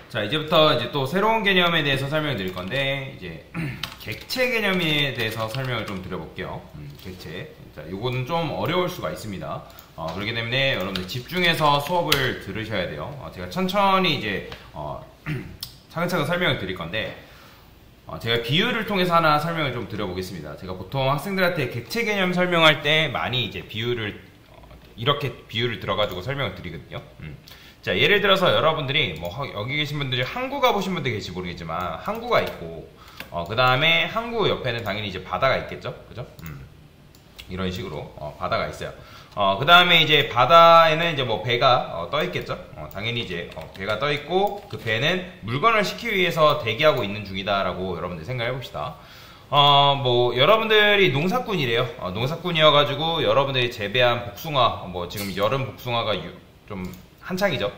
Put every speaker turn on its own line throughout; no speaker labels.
자, 이제부터 이제 또 새로운 개념에 대해서 설명을 드릴 건데, 이제 객체 개념에 대해서 설명을 좀 드려볼게요. 객체. 자, 요거는 좀 어려울 수가 있습니다. 그렇기 때문에 여러분들 집중해서 수업을 들으셔야 돼요. 제가 천천히 이제 차근차근 설명을 드릴 건데, 제가 비유를 통해서 하나 설명을 좀 드려보겠습니다. 제가 보통 학생들한테 객체 개념 설명할 때 많이 이제 비유를 이렇게 비유를 들어가지고 설명을 드리거든요. 자, 예를 들어서 여러분들이 뭐 여기 계신 분들이 항구 가보신 분들 계실지 모르겠지만 항구가 있고 그 다음에 항구 옆에는 당연히 이제 바다가 있겠죠, 그죠? 이런 식으로 바다가 있어요. 그 다음에 이제 바다에는 이제 뭐 배가 떠 있겠죠. 당연히 이제 배가 떠 있고 그 배는 물건을 싣기 위해서 대기하고 있는 중이다라고 여러분들 생각해 봅시다. 뭐 여러분들이 농사꾼이래요. 농사꾼이어가지고 여러분들이 재배한 복숭아, 뭐 지금 여름 복숭아가 좀 한창이죠.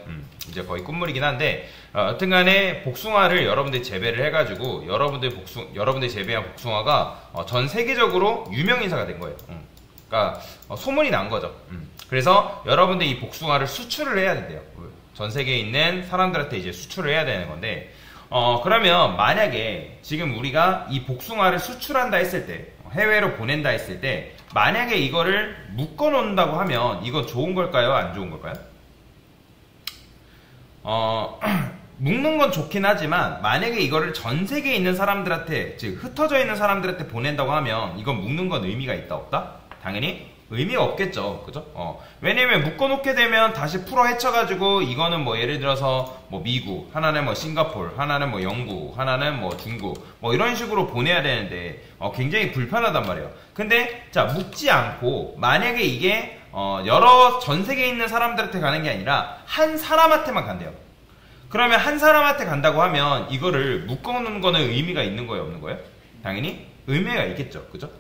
이제 거의 끝물이긴 한데 여튼간에 복숭아를 여러분들이 재배를 해가지고 여러분들이 재배한 복숭아가 전 세계적으로 유명인사가 된 거예요. 그러니까 소문이 난 거죠. 그래서 여러분들이 이 복숭아를 수출을 해야 된대요. 전 세계에 있는 사람들한테 이제 수출을 해야 되는 건데, 그러면 만약에 지금 우리가 이 복숭아를 수출한다 했을 때, 해외로 보낸다 했을 때, 만약에 이거를 묶어 놓는다고 하면 이건 좋은 걸까요? 안 좋은 걸까요? 묶는 건 좋긴 하지만 만약에 이거를 전 세계에 있는 사람들한테, 즉 흩어져 있는 사람들한테 보낸다고 하면 이건 묶는 건 의미가 있다 없다? 당연히 의미가 없겠죠, 그죠? 왜냐면 묶어놓게 되면 다시 풀어 헤쳐가지고 이거는 뭐 예를 들어서 뭐 미국, 하나는 뭐 싱가포르, 하나는 뭐 영국, 하나는 뭐 중국, 뭐 이런 식으로 보내야 되는데 굉장히 불편하단 말이에요. 근데 자, 묶지 않고 만약에 이게 여러 전 세계에 있는 사람들한테 가는 게 아니라 한 사람한테만 간대요. 그러면 한 사람한테 간다고 하면 이거를 묶어놓는 거는 의미가 있는 거예요, 없는 거예요? 당연히 의미가 있겠죠, 그죠?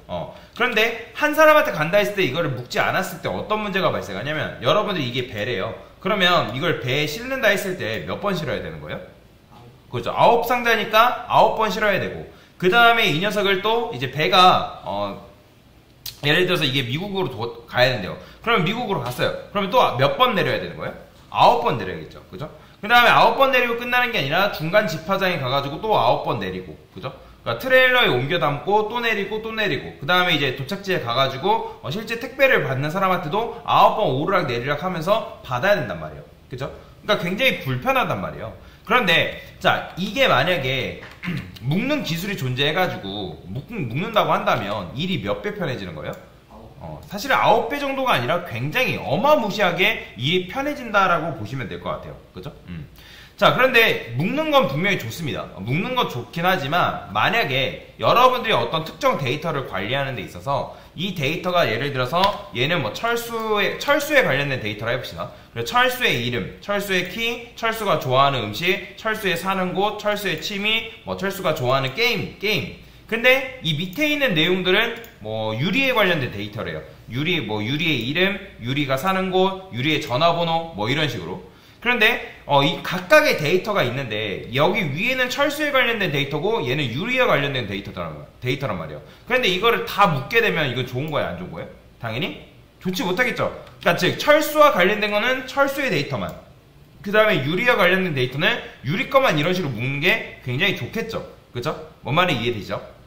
그런데 한 사람한테 간다 했을 때 이거를 묶지 않았을 때 어떤 문제가 발생하냐면, 여러분들이 이게 배래요. 그러면 이걸 배에 실는다 했을 때 몇 번 실어야 되는 거예요? 그죠? 9상자니까 9번 실어야 되고, 그 다음에 이 녀석을 또 이제 배가 예를 들어서 이게 미국으로 가야 된대요. 그러면 미국으로 갔어요. 그러면 또 몇 번 내려야 되는 거예요? 9번 내려야겠죠, 그죠? 그 다음에 9번 내리고 끝나는 게 아니라 중간 집화장에 가가지고 또 9번 내리고, 그죠? 그러니까 트레일러에 옮겨 담고 또 내리고 또 내리고, 그 다음에 이제 도착지에 가가지고 실제 택배를 받는 사람한테도 9번 오르락 내리락 하면서 받아야 된단 말이에요, 그죠? 그러니까 굉장히 불편하단 말이에요. 그런데 자, 이게 만약에 묶는 기술이 존재해가지고 묶는다고 한다면 일이 몇 배 편해지는 거예요? 사실 9배 정도가 아니라 굉장히 어마무시하게 일이 편해진다라고 보시면 될 것 같아요, 그죠? 자, 그런데 묶는 건 분명히 좋습니다. 묶는 건 좋긴 하지만 만약에 여러분들이 어떤 특정 데이터를 관리하는 데 있어서 이 데이터가 예를 들어서 얘는 뭐 철수에 관련된 데이터라 해봅시다. 그래서 철수의 이름, 철수의 키, 철수가 좋아하는 음식, 철수에 사는 곳, 철수의 취미, 뭐 철수가 좋아하는 게임. 근데 이 밑에 있는 내용들은 뭐 유리에 관련된 데이터래요. 유리의 이름, 유리가 사는 곳, 유리의 전화번호, 뭐 이런 식으로. 그런데 이 각각의 데이터가 있는데 여기 위에는 철수에 관련된 데이터고 얘는 유리에 관련된 데이터란 말이에요. 그런데 이거를 다 묶게 되면 이건 좋은 거예요, 안 좋은 거예요? 당연히 좋지 못하겠죠. 그러니까 즉 철수와 관련된 거는 철수의 데이터만, 그 다음에 유리와 관련된 데이터는 유리 것만 이런 식으로 묶는 게 굉장히 좋겠죠, 그죠? 뭔 말인지 이해되죠?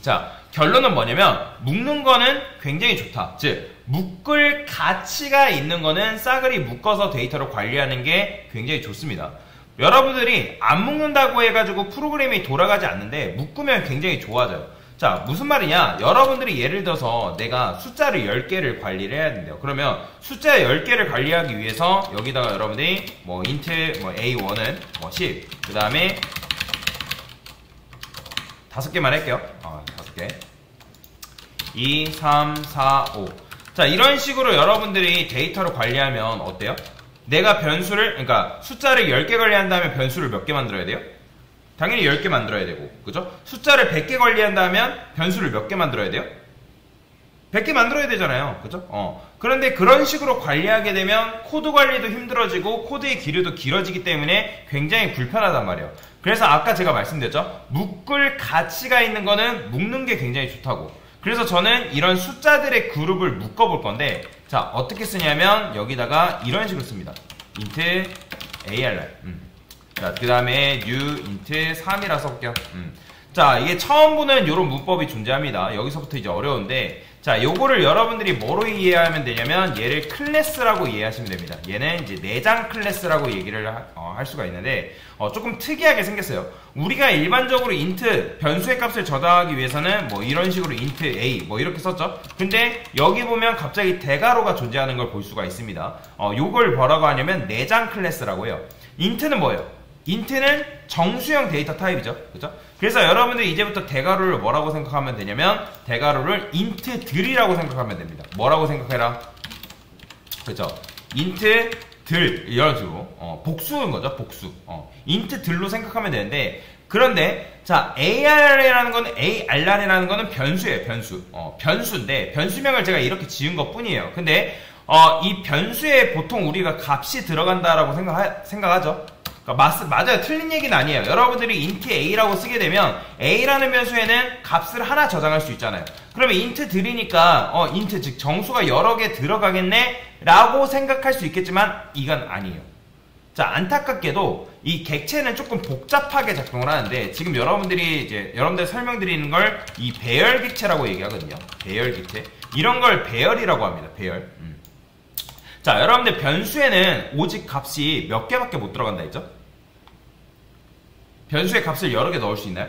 자, 결론은 뭐냐면 묶는 거는 굉장히 좋다. 즉 묶을 가치가 있는 거는 싸그리 묶어서 데이터를 관리하는 게 굉장히 좋습니다. 여러분들이 안 묶는다고 해가지고 프로그램이 돌아가지 않는데 묶으면 굉장히 좋아져요. 자, 무슨 말이냐? 여러분들이 예를 들어서 내가 숫자를 10개를 관리를 해야 된대요. 그러면 숫자 10개를 관리하기 위해서 여기다가 여러분들이 뭐 int 뭐 a1은 뭐 10, 그 다음에 5개만 할게요. 5개. 2, 3, 4, 5. 자, 이런 식으로 여러분들이 데이터를 관리하면 어때요? 내가 그러니까 숫자를 10개 관리한다면 변수를 몇 개 만들어야 돼요? 당연히 10개 만들어야 되고, 그죠? 숫자를 100개 관리한다면 변수를 몇 개 만들어야 돼요? 100개 만들어야 되잖아요, 그죠? 그런데 그런 식으로 관리하게 되면 코드 관리도 힘들어지고 코드의 길이도 길어지기 때문에 굉장히 불편하단 말이에요. 그래서 아까 제가 말씀드렸죠? 묶을 가치가 있는 거는 묶는 게 굉장히 좋다고. 그래서 저는 이런 숫자들의 그룹을 묶어 볼 건데, 자, 어떻게 쓰냐면 여기다가 이런 식으로 씁니다. int ARR. 자, 그 다음에 new int 3이라 써볼게요. 자, 이게 처음 보는 이런 문법이 존재합니다. 여기서부터 이제 어려운데, 자, 요거를 여러분들이 뭐로 이해하면 되냐면, 얘를 클래스라고 이해하시면 됩니다. 얘는 이제 내장 클래스라고 얘기를 할 수가 있는데, 조금 특이하게 생겼어요. 우리가 일반적으로 int, 변수의 값을 저장하기 위해서는 뭐 이런 식으로 int a, 뭐 이렇게 썼죠. 근데 여기 보면 갑자기 대괄호가 존재하는 걸 볼 수가 있습니다. 요걸 뭐라고 하냐면 내장 클래스라고 해요. int는 뭐예요? int는 정수형 데이터 타입이죠. 그죠? 그래서 여러분들이 이제부터 대괄호를 뭐라고 생각하면 되냐면 대괄호를 int들이라고 생각하면 됩니다. 뭐라고 생각해라? 그죠? int들 이런 식으로 복수인 거죠. 복수. int들로 생각하면 되는데 그런데 자 AR이라는 거는 AR이라는 거는 변수예요. 변수. 변수인데 변수명을 제가 이렇게 지은 것 뿐이에요. 근데 이 변수에 보통 우리가 값이 들어간다라고 생각하죠. 그러니까 맞아요. 틀린 얘기는 아니에요. 여러분들이 int a라고 쓰게 되면 a라는 변수에는 값을 하나 저장할 수 있잖아요. 그러면 int들이니까 int 즉 정수가 여러 개 들어가겠네 라고 생각할 수 있겠지만 이건 아니에요. 자, 안타깝게도 이 객체는 조금 복잡하게 작동을 하는데 지금 여러분들 설명드리는 걸 이 배열 객체라고 얘기하거든요. 배열 객체. 이런 걸 배열이라고 합니다. 배열. 자, 여러분들 변수에는 오직 값이 몇 개밖에 못 들어간다 했죠? 변수의 값을 여러 개 넣을 수 있나요?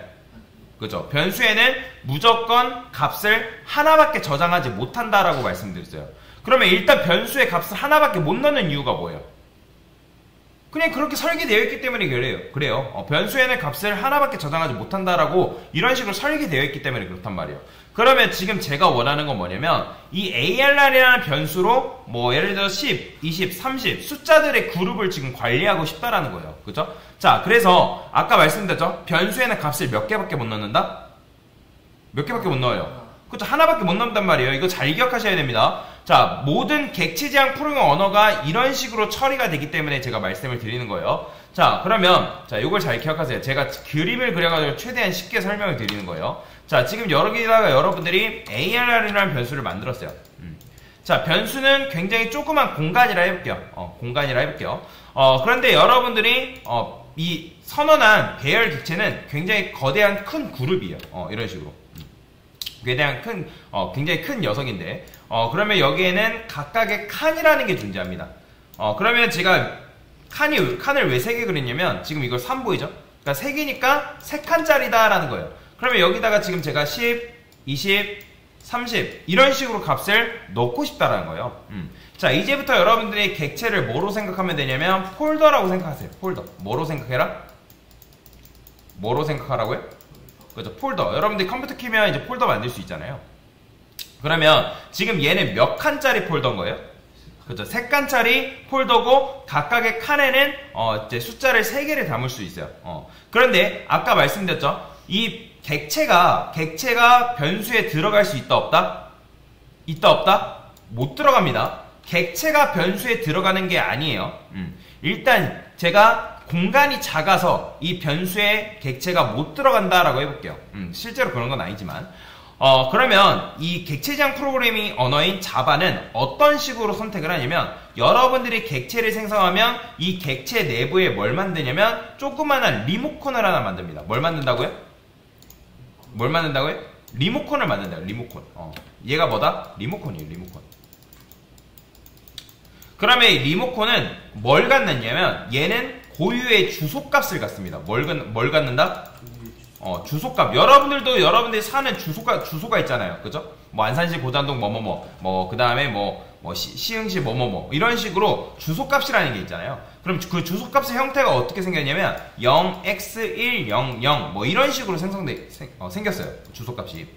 그죠? 변수에는 무조건 값을 하나밖에 저장하지 못한다라고 말씀드렸어요. 그러면 일단 변수의 값을 하나밖에 못 넣는 이유가 뭐예요? 그냥 그렇게 설계되어 있기 때문에 그래요. 변수에는 값을 하나밖에 저장하지 못한다라고 이런 식으로 설계되어 있기 때문에 그렇단 말이에요. 그러면 지금 제가 원하는 건 뭐냐면 이 AR이라는 변수로 뭐 예를 들어 10, 20, 30 숫자들의 그룹을 지금 관리하고 싶다라는 거예요. 그죠? 자, 그래서 아까 말씀드렸죠? 변수에는 값을 몇 개밖에 못 넣는다? 몇 개밖에 못 넣어요. 그죠? 하나밖에 못 넣는단 말이에요. 이거 잘 기억하셔야 됩니다. 자, 모든 객체지향 프로그램 언어가 이런 식으로 처리가 되기 때문에 제가 말씀을 드리는 거예요. 자, 그러면 자, 요걸 잘 기억하세요. 제가 그림을 그려가지고 최대한 쉽게 설명을 드리는 거예요. 자, 지금 여기다가 여러분들이 AR이라는 변수를 만들었어요. 자, 변수는 굉장히 조그만 공간이라 해볼게요. 그런데 여러분들이 이 선언한 배열 객체는 굉장히 거대한 큰 그룹이에요. 이런 식으로. 굉장히 큰 녀석인데, 그러면 여기에는 각각의 칸이라는 게 존재합니다. 그러면 제가 칸을 왜 3개 그렸냐면, 지금 이걸 3 보이죠? 그러니까 3개니까 3칸짜리다라는 거예요. 그러면 여기다가 지금 제가 10, 20, 30 이런 식으로 값을 넣고 싶다라는 거예요. 자, 이제부터 여러분들이 객체를 뭐로 생각하면 되냐면 폴더라고 생각하세요. 폴더. 뭐로 생각해라? 뭐로 생각하라고요? 그죠? 폴더. 여러분들이 컴퓨터 키면 이제 폴더 만들 수 있잖아요. 그러면 지금 얘는 몇 칸짜리 폴더인 거예요? 그죠? 3칸짜리 폴더고 각각의 칸에는 이제 숫자를 3개를 담을 수 있어요. 그런데 아까 말씀드렸죠? 이 객체가 변수에 들어갈 수 있다 없다? 있다 없다? 못 들어갑니다. 객체가 변수에 들어가는 게 아니에요. 일단 제가 공간이 작아서 이 변수에 객체가 못 들어간다라고 해볼게요. 실제로 그런 건 아니지만 그러면 이 객체지향 프로그래밍 언어인 자바는 어떤 식으로 선택을 하냐면 여러분들이 객체를 생성하면 이 객체 내부에 뭘 만드냐면 조그마한 리모컨을 하나 만듭니다. 뭘 만든다고요? 리모컨을 만든다요. 리모컨. 얘가 뭐다? 리모컨이에요. 리모컨. 그러면 이 리모컨은 뭘 갖느냐면 얘는 고유의 주소값을 갖습니다. 뭘 갖는다? 주소값. 여러분들이 사는 주소가 있잖아요. 그죠? 뭐 안산시 고잔동 뭐뭐뭐 그 다음에 시흥시 뭐뭐뭐 이런 식으로 주소값이라는 게 있잖아요. 그럼 그 주소값의 형태가 어떻게 생겼냐면 0x100 뭐 이런 식으로 생겼어요. 주소값이.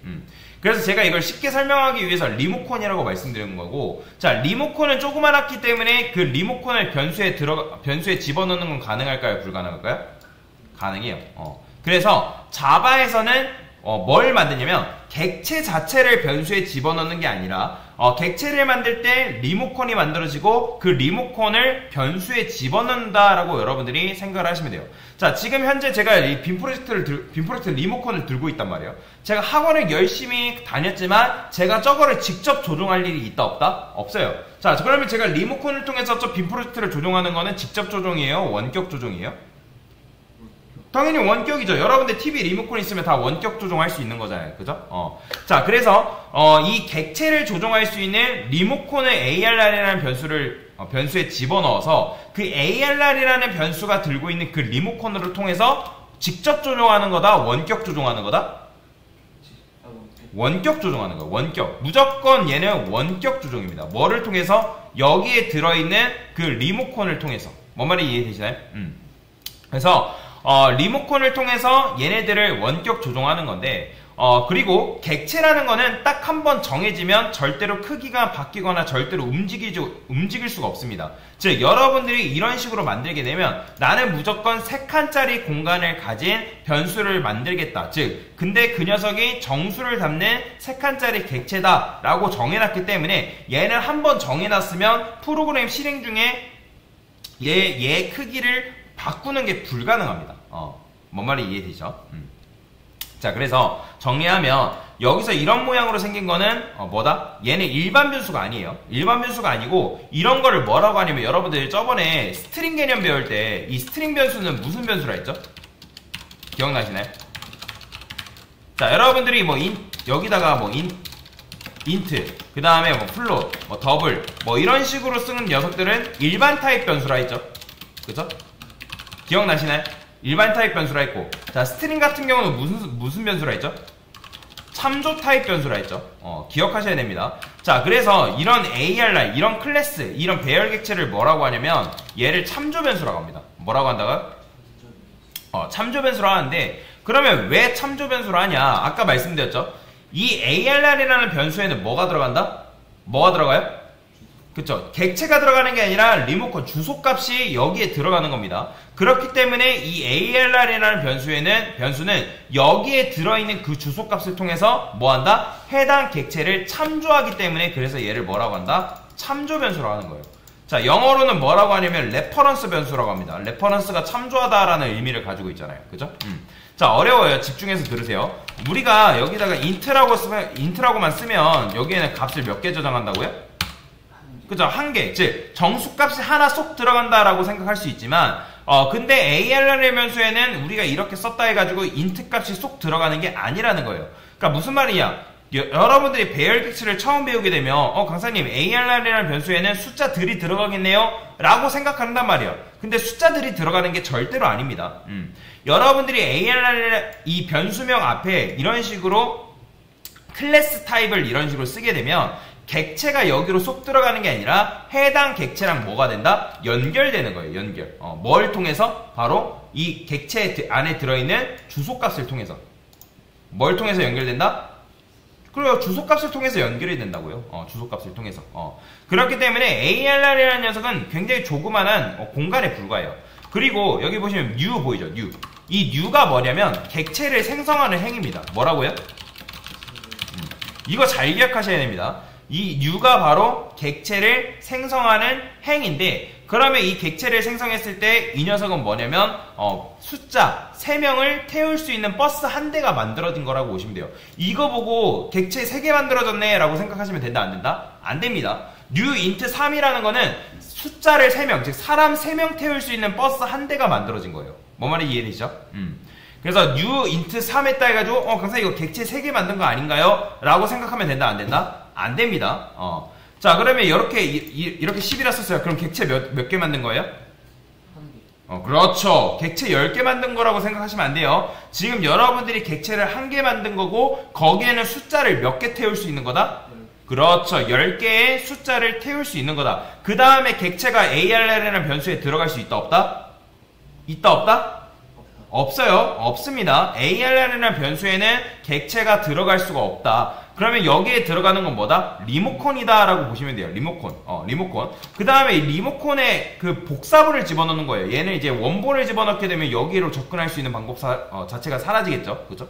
그래서 제가 이걸 쉽게 설명하기 위해서 리모컨이라고 말씀드린 거고, 자, 리모컨은 조그만했기 때문에 그 리모컨을 변수에 집어넣는 건 가능할까요? 불가능할까요? 가능해요. 그래서 자바에서는 뭘 만드냐면 객체 자체를 변수에 집어넣는 게 아니라 객체를 만들 때 리모컨이 만들어지고 그 리모컨을 변수에 집어넣는다라고 여러분들이 생각을 하시면 돼요. 자, 지금 현재 제가 이 빔 프로젝트 리모컨을 들고 있단 말이에요. 제가 학원을 열심히 다녔지만 제가 저거를 직접 조종할 일이 있다 없다? 없어요. 자, 그러면 제가 리모컨을 통해서 저 빔 프로젝트를 조종하는 거는 직접 조종이에요? 원격 조종이에요? 당연히 원격이죠. 여러분들 TV 리모컨 있으면 다 원격 조종할 수 있는 거잖아요. 그죠? 자, 그래서 이 객체를 조종할 수 있는 리모컨을 ARR이라는 변수에 집어넣어서 그 ARR이라는 변수가 들고 있는 그 리모컨으로 통해서 직접 조종하는 거다, 원격 조종하는 거다? 원격 조종하는 거예요. 원격. 무조건 얘는 원격 조종입니다. 뭐를 통해서? 여기에 들어있는 그 리모컨을 통해서. 뭔 말이 이해되시나요? 그래서 리모컨을 통해서 얘네들을 원격 조종하는 건데, 그리고 객체라는 거는 딱 한 번 정해지면 절대로 크기가 바뀌거나 절대로 움직일 수가 없습니다. 즉, 여러분들이 이런 식으로 만들게 되면 나는 무조건 3칸짜리 공간을 가진 변수를 만들겠다. 즉, 근데 그 녀석이 정수를 담는 3칸짜리 객체다 라고 정해놨기 때문에 얘는 한 번 정해놨으면 프로그램 실행 중에 얘 크기를 바꾸는 게 불가능합니다. 뭔 말이 이해되죠? 자, 그래서 정리하면 여기서 이런 모양으로 생긴 거는 뭐다? 얘는 일반 변수가 아니에요. 일반 변수가 아니고 이런 거를 뭐라고 하냐면 여러분들 저번에 스트링 개념 배울 때 이 스트링 변수는 무슨 변수라 했죠? 기억나시나요? 자, 여러분들이 여기다가 인트, 그 다음에 플롯, 더블, 이런 식으로 쓰는 녀석들은 일반 타입 변수라 했죠? 그죠? 기억나시나요? 일반 타입 변수라 했고, 자, 스트링 같은 경우는 무슨 변수라 했죠? 참조 타입 변수라 했죠? 기억하셔야 됩니다. 자, 그래서 이런 ARR, 이런 클래스, 이런 배열 객체를 뭐라고 하냐면 얘를 참조 변수라고 합니다. 뭐라고 한다고요? 참조 변수라고 하는데, 그러면 왜 참조 변수로 하냐? 아까 말씀드렸죠? 이 ARR이라는 변수에는 뭐가 들어간다? 뭐가 들어가요? 그쵸? 객체가 들어가는 게 아니라 리모컨 주소값이 여기에 들어가는 겁니다. 그렇기 때문에 이 ARR이라는 변수는 여기에 들어있는 그 주소값을 통해서 뭐한다? 해당 객체를 참조하기 때문에 그래서 얘를 뭐라고 한다? 참조 변수라고 하는 거예요. 자, 영어로는 뭐라고 하냐면 레퍼런스 변수라고 합니다. 레퍼런스가 참조하다라는 의미를 가지고 있잖아요. 그죠? 자, 어려워요. 집중해서 들으세요. 우리가 여기다가 인트라고만 쓰면 여기에는 값을 몇 개 저장한다고요? 그죠? 한 개. 즉, 정수값이 하나 쏙 들어간다라고 생각할 수 있지만, 근데 ARR 변수에는 우리가 이렇게 썼다 해가지고 인트 값이 쏙 들어가는 게 아니라는 거예요. 그러니까 무슨 말이냐? 여러분들이 배열 객체를 처음 배우게 되면, 강사님, ARR이라는 변수에는 숫자들이 들어가겠네요? 라고 생각한단 말이에요. 근데 숫자들이 들어가는 게 절대로 아닙니다. 여러분들이 ARR 이 변수명 앞에 이런 식으로 클래스 타입을 이런 식으로 쓰게 되면, 객체가 여기로 쏙 들어가는 게 아니라 해당 객체랑 뭐가 된다? 연결되는 거예요. 연결. 뭘 통해서? 바로 이 객체 안에 들어있는 주소값을 통해서. 뭘 통해서 연결된다? 그래요. 주소값을 통해서 연결이 된다고요. 주소값을 통해서. 그렇기 때문에 ARR이라는 녀석은 굉장히 조그만한 공간에 불과해요. 그리고 여기 보시면 new 보이죠? new. 이 new가 뭐냐면 객체를 생성하는 행위입니다. 뭐라고요? 이거 잘 기억하셔야 됩니다. 이 new가 바로 객체를 생성하는 행인데, 그러면 이 객체를 생성했을 때 이 녀석은 뭐냐면 숫자 3명을 태울 수 있는 버스 한 대가 만들어진 거라고 보시면 돼요. 이거 보고 객체 3개 만들어졌네 라고 생각하시면 된다 안 된다? 안 됩니다. new int 3이라는 거는 숫자를 3명, 즉 사람 3명 태울 수 있는 버스 한 대가 만들어진 거예요. 뭔 말인지 이해되시죠? 그래서 new int 3 했다 해가지고 강사 이거 객체 3개 만든 거 아닌가요? 라고 생각하면 된다 안 된다? 안 됩니다. 자, 그러면 이렇게 10이라 썼어요. 그럼 객체 몇 개 만든 거예요? 한 개. 그렇죠. 객체 10개 만든 거라고 생각하시면 안 돼요. 지금 여러분들이 객체를 1개 만든 거고 거기에는 숫자를 몇 개 태울 수 있는 거다? 그렇죠. 10개의 숫자를 태울 수 있는 거다. 그 다음에 객체가 ARR이라는 변수에 들어갈 수 있다 없다? 있다 없다? 없어요. 없습니다. ARR이라는 변수에는 객체가 들어갈 수가 없다. 그러면 여기에 들어가는 건 뭐다? 리모컨이다 라고 보시면 돼요. 리모컨. 리모컨. 그 다음에 이 리모컨에 그 복사본을 집어넣는 거예요. 얘는 이제 원본을 집어넣게 되면 여기로 접근할 수 있는 방법 자체가 사라지겠죠. 그죠?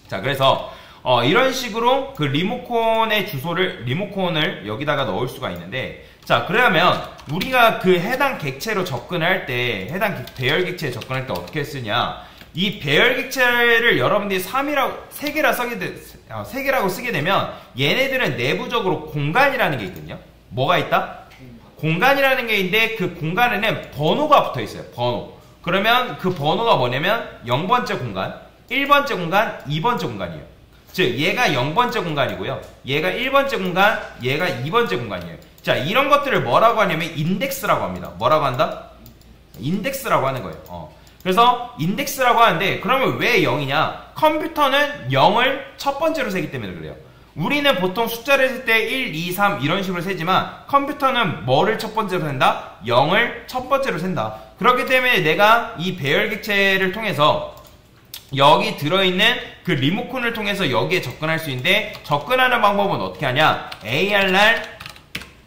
자, 그래서 이런 식으로 그 리모컨을 여기다가 넣을 수가 있는데, 자, 그러면 우리가 그 해당 객체로 접근할 때, 해당 배열 객체에 접근할 때 어떻게 쓰냐? 이 배열 객체를 여러분들이 3개라고 쓰게 되면 얘네들은 내부적으로 공간이라는 게 있거든요. 뭐가 있다? 공간이라는 게 있는데 그 공간에는 번호가 붙어 있어요. 번호. 그러면 그 번호가 뭐냐면 0번째 공간, 1번째 공간, 2번째 공간이에요. 즉 얘가 0번째 공간이고요. 얘가 1번째 공간, 얘가 2번째 공간이에요. 자, 이런 것들을 뭐라고 하냐면 인덱스라고 합니다. 뭐라고 한다? 인덱스라고 하는 거예요. 그래서 인덱스라고 하는데 그러면 왜 0이냐? 컴퓨터는 0을 첫 번째로 세기 때문에 그래요. 우리는 보통 숫자를 쓸 때 1, 2, 3 이런 식으로 세지만 컴퓨터는 뭐를 첫 번째로 센다? 0을 첫 번째로 센다. 그렇기 때문에 내가 이 배열객체를 통해서 여기 들어있는 그 리모컨을 통해서 여기에 접근할 수 있는데 접근하는 방법은 어떻게 하냐? ARR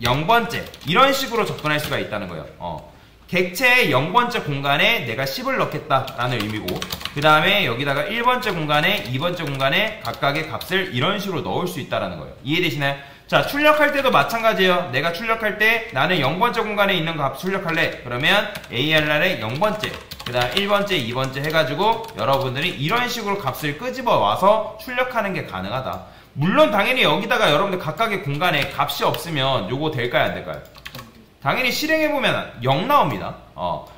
0번째 이런 식으로 접근할 수가 있다는 거예요. 객체의 0번째 공간에 내가 10을 넣겠다라는 의미고 그 다음에 여기다가 1번째 공간에 2번째 공간에 각각의 값을 이런 식으로 넣을 수 있다는 거예요. 이해되시나요? 자, 출력할 때도 마찬가지예요. 내가 출력할 때 나는 0번째 공간에 있는 값 출력할래. 그러면 ARR의 0번째 그 다음 1번째 2번째 해가지고 여러분들이 이런 식으로 값을 끄집어 와서 출력하는 게 가능하다. 물론 당연히 여기다가 여러분들 각각의 공간에 값이 없으면 요거 될까요 안 될까요? 당연히 실행해보면 0 나옵니다.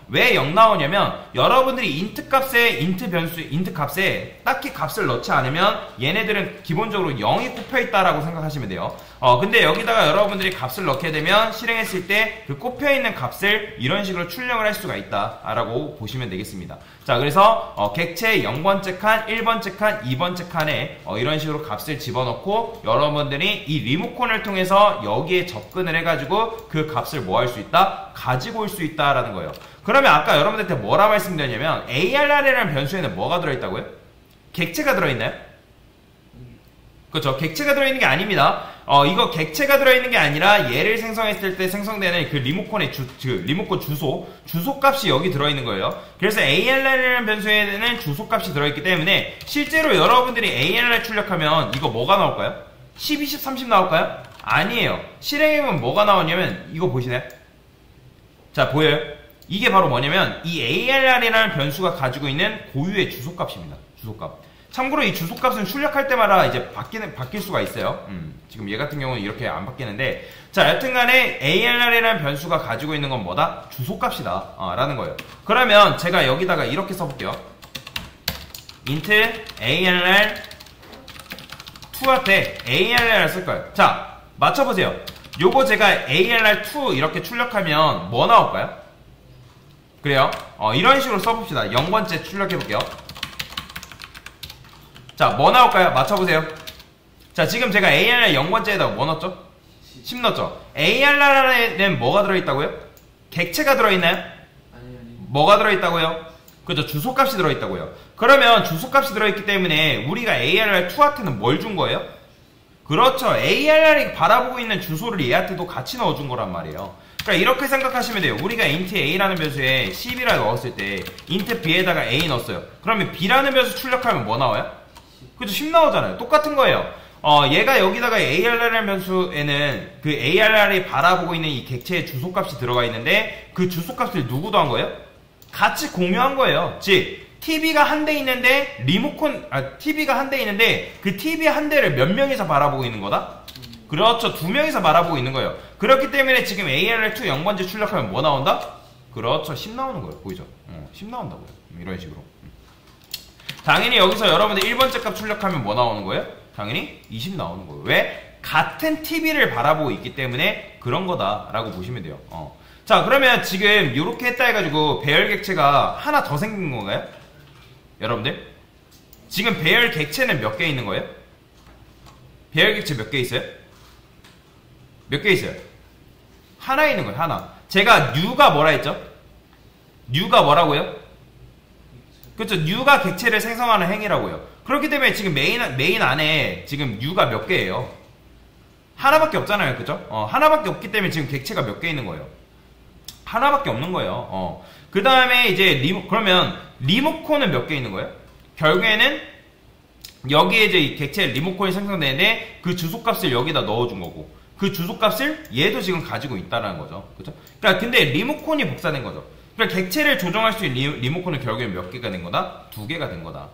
왜 0 나오냐면 여러분들이 인트 값에 딱히 값을 넣지 않으면 얘네들은 기본적으로 0이 꼽혀있다라고 생각하시면 돼요. 근데 여기다가 여러분들이 값을 넣게 되면 실행했을 때 그 꼽혀있는 값을 이런 식으로 출력을 할 수가 있다라고 보시면 되겠습니다. 자, 그래서 객체 0번째 칸, 1번째 칸, 2번째 칸에 이런 식으로 값을 집어넣고 여러분들이 이 리모컨을 통해서 여기에 접근을 해가지고 그 값을 뭐 할 수 있다? 가지고 올 수 있다라는 거예요. 그러면 아까 여러분들한테 뭐라 말씀드렸냐면 ARR이라는 변수에는 뭐가 들어있다고요? 객체가 들어있나요? 그렇죠. 객체가 들어있는 게 아닙니다. 이거 객체가 들어있는 게 아니라 얘를 생성했을 때 생성되는 그 리모컨의 리모컨 주소 값이 여기 들어있는 거예요. 그래서 ARR이라는 변수에는 주소 값이 들어있기 때문에 실제로 여러분들이 ARR 출력하면 이거 뭐가 나올까요? 10, 20, 30 나올까요? 아니에요. 실행해보면 뭐가 나오냐면 이거 보시나요? 자, 보여요? 이게 바로 뭐냐면 이 ARR이라는 변수가 가지고 있는 고유의 주소값입니다. 주소값. 참고로 이 주소값은 출력할 때마다 이제 바뀔 수가 있어요. 지금 얘 같은 경우는 이렇게 안 바뀌는데 자, 여튼간에 ARR이라는 변수가 가지고 있는 건 뭐다? 주소값이다 라는 거예요. 그러면 제가 여기다가 이렇게 써볼게요. int ARR 2 앞에 ARR을 쓸 거예요. 자, 맞춰보세요. 요거 제가 ARR2 이렇게 출력하면 뭐 나올까요? 그래요? 이런 식으로 써봅시다. 0번째 출력해볼게요. 자, 뭐 나올까요? 맞춰보세요. 자, 지금 제가 ARR 0번째에다가 뭐 넣었죠? 10 넣었죠? ARR에는 뭐가 들어있다고요? 객체가 들어있나요?
아니.
뭐가 들어있다고요? 그죠? 주소값이 들어있다고요. 그러면 주소값이 들어있기 때문에 우리가 ARR2한테는 뭘 준 거예요? 그렇죠. ARR이 바라보고 있는 주소를 얘한테도 같이 넣어준 거란 말이에요. 그러니까 이렇게 생각하시면 돼요. 우리가 int a라는 변수에 10이라 넣었을 때 int b에다가 a 넣었어요. 그러면 b라는 변수 출력하면 뭐 나와요? 그죠? 10 나오잖아요. 똑같은 거예요. 얘가 여기다가 ARR이라는 변수에는 그 ARR이 바라보고 있는 이 객체의 주소값이 들어가 있는데 그 주소값을 누구 더한 거예요? 같이 공유한 거예요. 즉 TV가 한 대 있는데 TV가 한 대 있는데 그 TV 한 대를 몇 명이서 바라보고 있는 거다? 그렇죠. 2명이서 바라보고 있는 거예요. 그렇기 때문에 지금 ARR2 0번째 출력하면 뭐 나온다? 그렇죠. 10 나오는 거예요. 보이죠? 10 나온다고요. 이런 식으로. 당연히 여기서 여러분들 1번째 값 출력하면 뭐 나오는 거예요? 당연히 20 나오는 거예요. 왜? 같은 TV를 바라보고 있기 때문에 그런 거다라고 보시면 돼요. 자, 그러면 지금 이렇게 했다 해가지고 배열 객체가 하나 더 생긴 건가요? 여러분들? 지금 배열 객체는 몇 개 있는 거예요? 배열 객체 몇 개 있어요? 몇 개 있어요? 하나 있는 거예요. 하나. 제가 new가 뭐라 했죠? new가 뭐라고요? 그렇죠. new가 객체를 생성하는 행위라고요. 그렇기 때문에 지금 메인 안에 지금 new가 몇 개예요? 하나밖에 없잖아요. 그죠? 하나밖에 없기 때문에 지금 객체가 몇 개 있는 거예요? 하나밖에 없는 거예요. 그 다음에 이제 그러면 리모컨은 몇 개 있는 거예요? 결국에는 여기에 이제 이 객체 리모컨이 생성되는데 그 주소값을 여기다 넣어준 거고 그 주소값을 얘도 지금 가지고 있다는 거죠. 그죠? 그러니까 근데 리모컨이 복사된 거죠. 그러니까 객체를 조정할 수 있는 리모컨은 결국엔 몇 개가 된 거다? 2개가 된 거다.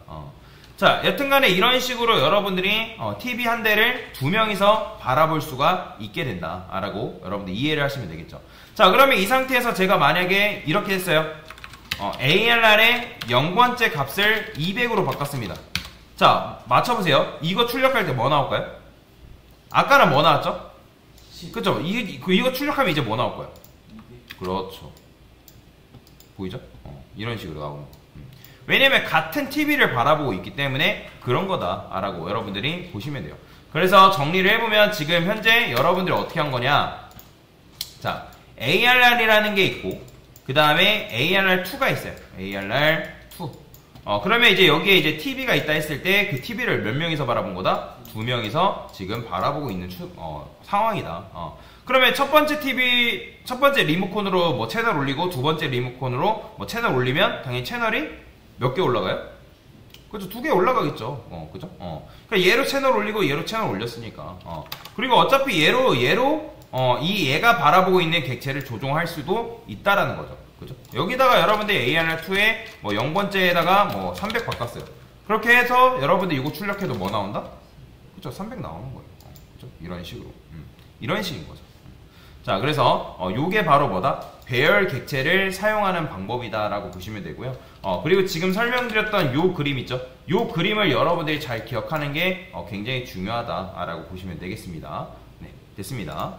자, 여튼간에 이런 식으로 여러분들이 TV 한 대를 2명이서 바라볼 수가 있게 된다라고 여러분들 이해를 하시면 되겠죠. 자, 그러면 이 상태에서 제가 만약에 이렇게 했어요. ARR의 0번째 값을 200으로 바꿨습니다. 자, 맞춰보세요. 이거 출력할 때 뭐 나올까요? 아까는 뭐 나왔죠? 그쵸? 이거 출력하면 이제 뭐 나올 거예요? 그렇죠. 보이죠? 이런 식으로 나오는 거. 왜냐면 같은 TV를 바라보고 있기 때문에 그런 거다라고 여러분들이 보시면 돼요. 그래서 정리를 해보면 지금 현재 여러분들이 어떻게 한 거냐. 자, ARR이라는 게 있고, 그 다음에 ARR2가 있어요. ARR2. 그러면 이제 여기에 이제 TV가 있다 했을 때 그 TV를 몇 명이서 바라본 거다? 2명이서 지금 바라보고 있는 상황이다. 그러면 첫 번째 리모컨으로 뭐 채널 올리고 두 번째 리모컨으로 뭐 채널 올리면 당연히 채널이 몇 개 올라가요? 그죠? 2개 올라가겠죠. 그죠? 그러니까 얘로 채널 올리고 얘로 채널 올렸으니까. 그리고 어차피 얘로 얘가 바라보고 있는 객체를 조종할 수도 있다라는 거죠. 그죠? 여기다가 여러분들 ARR2에 뭐 0번째에다가 뭐 300 바꿨어요. 그렇게 해서 여러분들 이거 출력해도 뭐 나온다? 그죠? 300 나오는 거예요. 그죠? 이런 식으로. 이런 식인 거죠. 자, 그래서 요게 바로 뭐다? 배열 객체를 사용하는 방법이다라고 보시면 되고요. 그리고 지금 설명드렸던 요 그림 있죠? 요 그림을 여러분들이 잘 기억하는 게 굉장히 중요하다라고 보시면 되겠습니다. 네, 됐습니다.